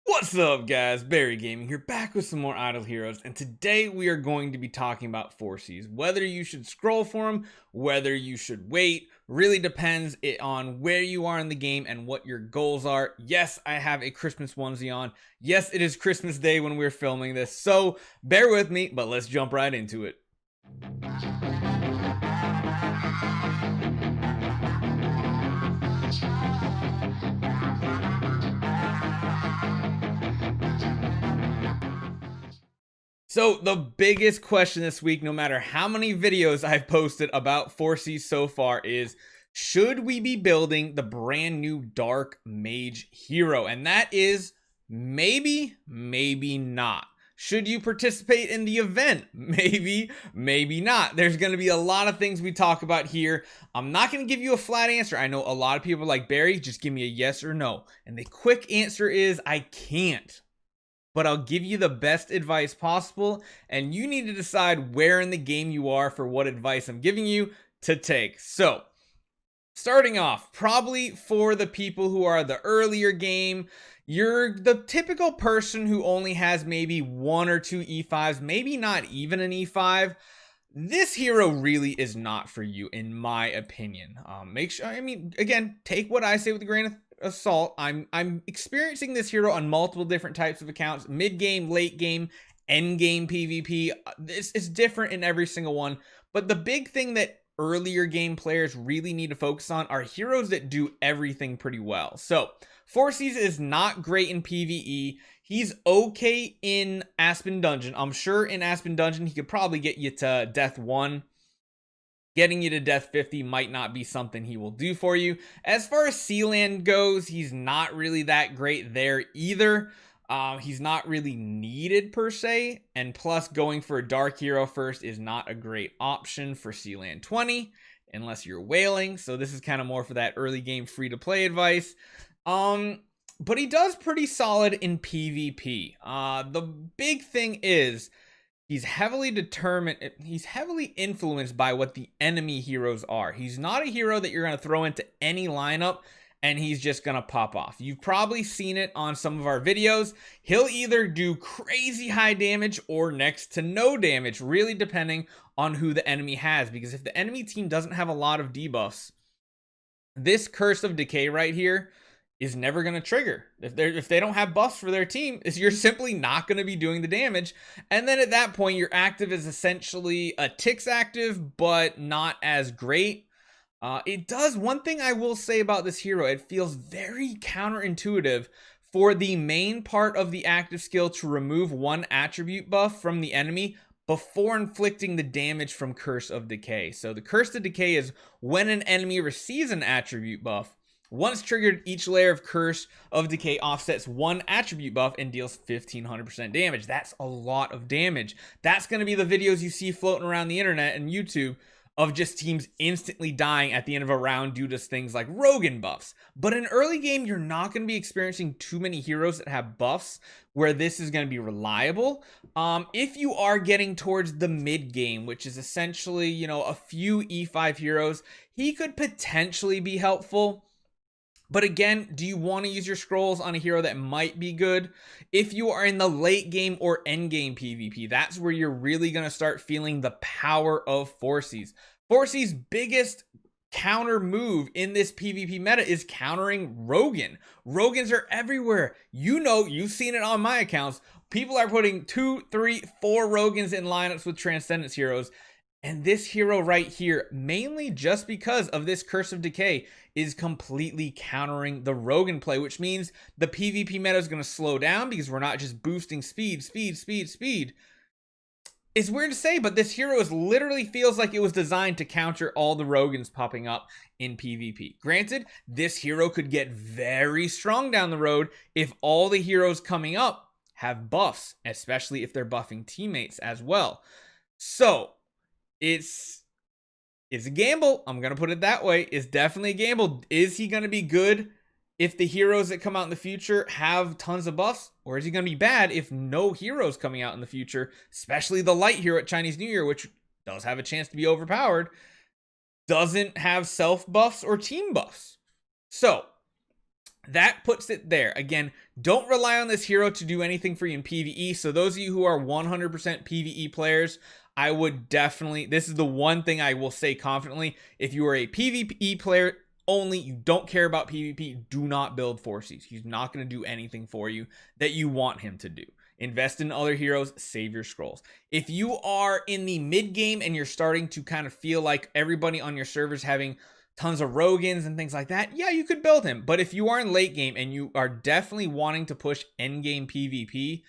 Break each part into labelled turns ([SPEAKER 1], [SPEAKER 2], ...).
[SPEAKER 1] What's up, guys? Barry Gaming here, back with some more Idle Heroes, and today we are going to be talking about Phorcys. Whether you should scroll for them, whether you should wait, really depends on where you are in the game and what your goals are. Yes, I have a Christmas onesie on. Yes, it is Christmas Day when we're filming this, so bear with me, but let's jump right into it. So the biggest question this week, no matter how many videos I've posted about Phorcys so far, is should we be building the brand new Dark Mage hero? And that is maybe, maybe not. Should you participate in the event? Maybe, maybe not. There's going to be a lot of things we talk about here. I'm not going to give you a flat answer. I know a lot of people are like, Barry, just give me a yes or no. And the quick answer is I can't. But I'll give you the best advice possible, and you need to decide where in the game you are for what advice I'm giving you to take. So, starting off, probably for the people who are the earlier game, you're the typical person who only has maybe one or two E5s, maybe not even an E5. This hero really is not for you, in my opinion. Make sure, again, take what I say with a grain of salt. I'm experiencing this hero on multiple different types of accounts: mid game, late game, end game PvP. It's different in every single one. But the big thing that earlier game players really need to focus on are heroes that do everything pretty well. So Phorcys is not great in PvE. He's okay in Aspen Dungeon. I'm sure in Aspen Dungeon he could probably get you to death 1. Getting you to death 50 might not be something he will do for you. As far as Sealand goes, he's not really that great there either. He's not really needed per se. And plus, going for a dark hero first is not a great option for Sealand 20 unless you're whaling. So this is kind of more for that early game free to play advice. But he does pretty solid in PvP. The big thing is he's heavily influenced by what the enemy heroes are. He's not a hero that you're going to throw into any lineup and he's just going to pop off. You've probably seen it on some of our videos. He'll either do crazy high damage or next to no damage, really depending on who the enemy has. Because if the enemy team doesn't have a lot of debuffs, this Curse of Decay right here is never going to trigger. If they don't have buffs for their team, you're simply not going to be doing the damage. And then at that point, your active is essentially a Tix active, but not as great. It does, one thing I will say about this hero, it feels very counterintuitive for the main part of the active skill to remove one attribute buff from the enemy before inflicting the damage from Curse of Decay. So the Curse of Decay is when an enemy receives an attribute buff. Once triggered, each layer of Curse of Decay offsets one attribute buff and deals 1500% damage. That's a lot of damage. That's going to be the videos you see floating around the internet and YouTube of just teams instantly dying at the end of a round due to things like Rogan buffs. But in early game, you're not going to be experiencing too many heroes that have buffs where this is going to be reliable. If you are getting towards the mid game, which is essentially, a few E5 heroes, he could potentially be helpful. But again, do you want to use your scrolls on a hero that might be good? If you are in the late game or end game PvP, that's where you're really going to start feeling the power of Phorcys. Phorcys' biggest counter move in this PvP meta is countering Rogan. Rogans are everywhere. You've seen it on my accounts. People are putting 2, 3, 4 Rogans in lineups with Transcendence heroes. And this hero right here, mainly just because of this Curse of Decay, is completely countering the Rogan play, which means the PvP meta is going to slow down because we're not just boosting speed. It's weird to say, but this hero literally feels like it was designed to counter all the Rogans popping up in PvP. Granted, this hero could get very strong down the road if all the heroes coming up have buffs, especially if they're buffing teammates as well. So it's a gamble. I'm going to put it that way. It's definitely a gamble. Is he going to be good if the heroes that come out in the future have tons of buffs? Or is he going to be bad if no heroes coming out in the future, especially the light hero at Chinese New Year, which does have a chance to be overpowered, doesn't have self buffs or team buffs? So that puts it there. Again, don't rely on this hero to do anything for you in PvE. So those of you who are 100% PvE players, I would definitely, this is the one thing I will say confidently. If you are a PvE player only, you don't care about PvP, do not build Phorcys. He's not going to do anything for you that you want him to do. Invest in other heroes, save your scrolls. If you are in the mid game and you're starting to kind of feel like everybody on your server is having tons of Rogans and things like that, yeah, you could build him. But if you are in late game and you are definitely wanting to push endgame PvP,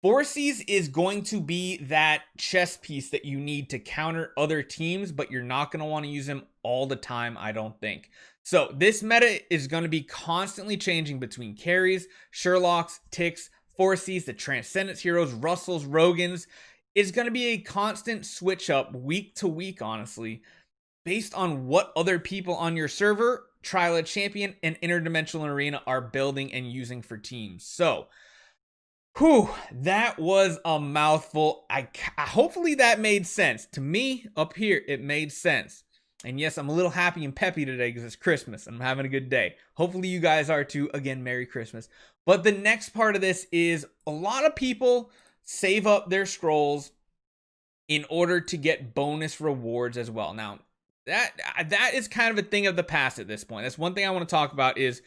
[SPEAKER 1] Phorcys is going to be that chess piece that you need to counter other teams, but you're not going to want to use him all the time, I don't think. So this meta is going to be constantly changing between carries, Sherlocks, ticks, Phorcys, the Transcendence heroes, Russells, Rogans. It's going to be a constant switch up week to week, honestly, based on what other people on your server, Trial of Champion, and Interdimensional Arena are building and using for teams. So, that was a mouthful. Hopefully that made sense. To me, up here, it made sense. And yes, I'm a little happy and peppy today because it's Christmas and I'm having a good day. Hopefully you guys are too. Again, Merry Christmas. But the next part of this is a lot of people save up their scrolls in order to get bonus rewards as well. Now, that is kind of a thing of the past at this point. That's one thing I want to talk about is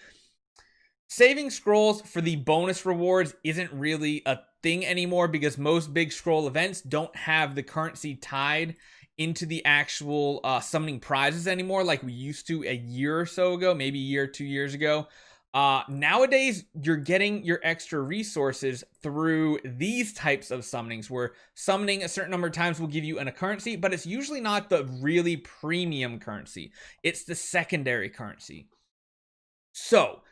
[SPEAKER 1] saving scrolls for the bonus rewards isn't really a thing anymore because most big scroll events don't have the currency tied into the actual summoning prizes anymore like we used to a year or so ago, maybe a year or 2 years ago. Nowadays, you're getting your extra resources through these types of summonings where summoning a certain number of times will give you a currency, but it's usually not the really premium currency. It's the secondary currency. So,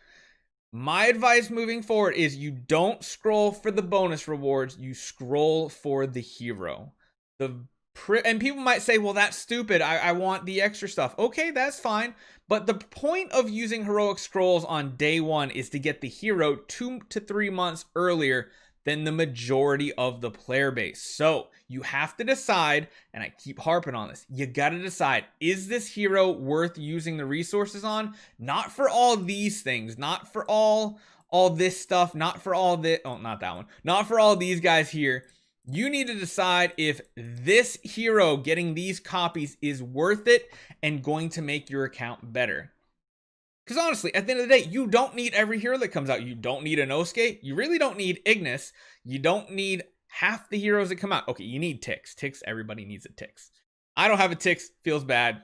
[SPEAKER 1] my advice moving forward is you don't scroll for the bonus rewards, you scroll for the hero. And people might say, well, that's stupid. I want the extra stuff. Okay, that's fine. But the point of using heroic scrolls on day one is to get the hero 2 to 3 months earlier than the majority of the player base. So you have to decide, and I keep harping on this, you got to decide, is this hero worth using the resources on? Not for all these things, not for all this stuff, not for all this, oh, not that one, not for all these guys here. You need to decide if this hero getting these copies is worth it and going to make your account better. Because honestly, at the end of the day, you don't need every hero that comes out. You don't need an Osuke. You really don't need Ignis. You don't need half the heroes that come out. Okay, you need ticks. Ticks, everybody needs a ticks. I don't have a ticks. Feels bad.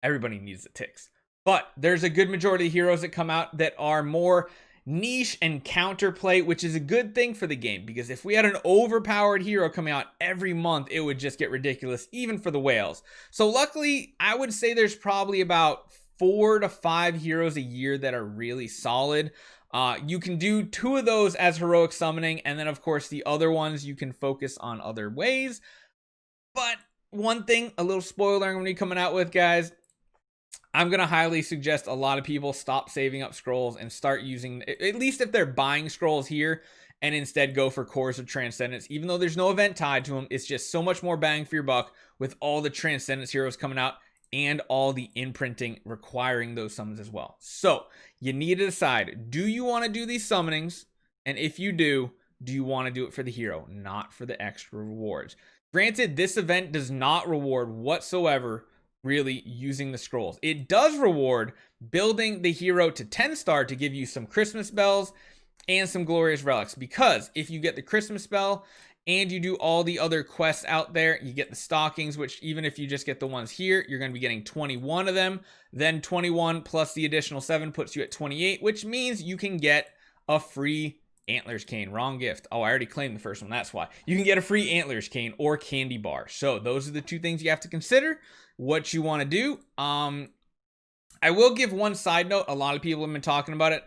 [SPEAKER 1] Everybody needs a ticks. But there's a good majority of heroes that come out that are more niche and counterplay, which is a good thing for the game, because if we had an overpowered hero coming out every month, it would just get ridiculous, even for the whales. So luckily, I would say there's probably about 4 to 5 heroes a year that are really solid. You can do 2 of those as heroic summoning, and then of course the other ones you can focus on other ways. But one thing, a little spoiler I'm going to be coming out with, guys, I'm going to highly suggest a lot of people stop saving up scrolls and start using, at least if they're buying scrolls here, and instead go for Cores of Transcendence. Even though there's no event tied to them, it's just so much more bang for your buck with all the Transcendence heroes coming out and all the imprinting requiring those summons as well. So you need to decide, do you want to do these summonings? And if you do you want to do it for the hero, not for the extra rewards? Granted, this event does not reward whatsoever really using the scrolls. It does reward building the hero to 10-star to give you some Christmas bells and some glorious relics, because if you get the Christmas bell and you do all the other quests out there, you get the stockings, which even if you just get the ones here, you're going to be getting 21 of them. Then 21 plus the additional 7 puts you at 28, which means you can get a free Antlers cane. Wrong gift. Oh, I already claimed the first one. That's why. You can get a free Antlers cane or candy bar. So those are the 2 things you have to consider what you want to do. I will give one side note. A lot of people have been talking about it.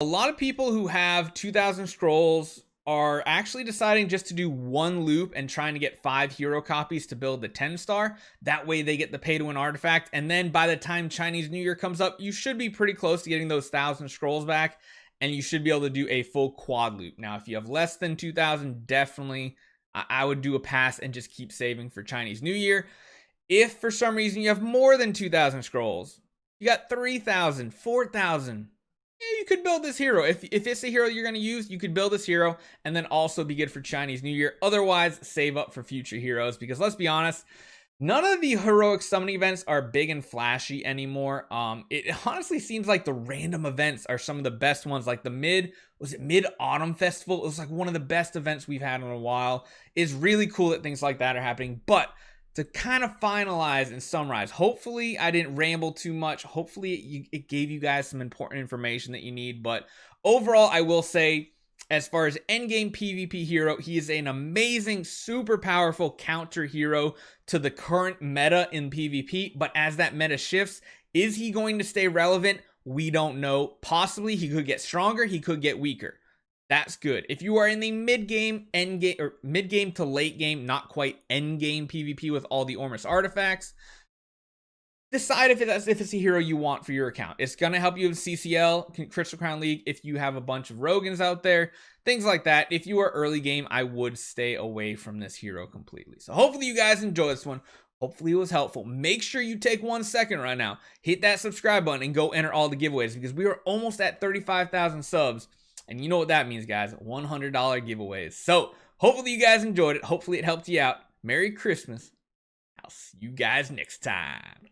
[SPEAKER 1] A lot of people who have 2,000 scrolls are actually deciding just to do 1 loop and trying to get 5 hero copies to build the 10-star. That way they get the pay-to-win artifact. And then by the time Chinese New Year comes up, you should be pretty close to getting those 1,000 scrolls back. And you should be able to do a full quad loop. Now, if you have less than 2,000, definitely I would do a pass and just keep saving for Chinese New Year. If for some reason you have more than 2,000 scrolls, you got 3,000, 4,000, yeah, you could build this hero. If it's a hero you're going to use, you could build this hero and then also be good for Chinese New Year. Otherwise, save up for future heroes, because let's be honest, none of the heroic summoning events are big and flashy anymore. It honestly seems like the random events are some of the best ones. Like the Mid-Autumn Festival? It was like one of the best events we've had in a while. It's really cool that things like that are happening. But to kind of finalize and summarize, hopefully I didn't ramble too much. Hopefully it gave you guys some important information that you need. But overall, I will say, as far as endgame PvP hero, he is an amazing, super powerful counter hero to the current meta in PvP. But as that meta shifts, is he going to stay relevant? We don't know. Possibly he could get stronger, he could get weaker. That's good. If you are in the mid-game, end-game, or mid-game to late game, not quite end-game PvP with all the Ormus artifacts, decide if it's a hero you want for your account. It's going to help you in CCL, Crystal Crown League, if you have a bunch of Rogans out there, things like that. If you are early game, I would stay away from this hero completely. So hopefully you guys enjoy this one. Hopefully it was helpful. Make sure you take 1 second right now, hit that subscribe button, and go enter all the giveaways, because we are almost at 35,000 subs. And you know what that means, guys. $100 giveaways. So hopefully you guys enjoyed it. Hopefully it helped you out. Merry Christmas. I'll see you guys next time.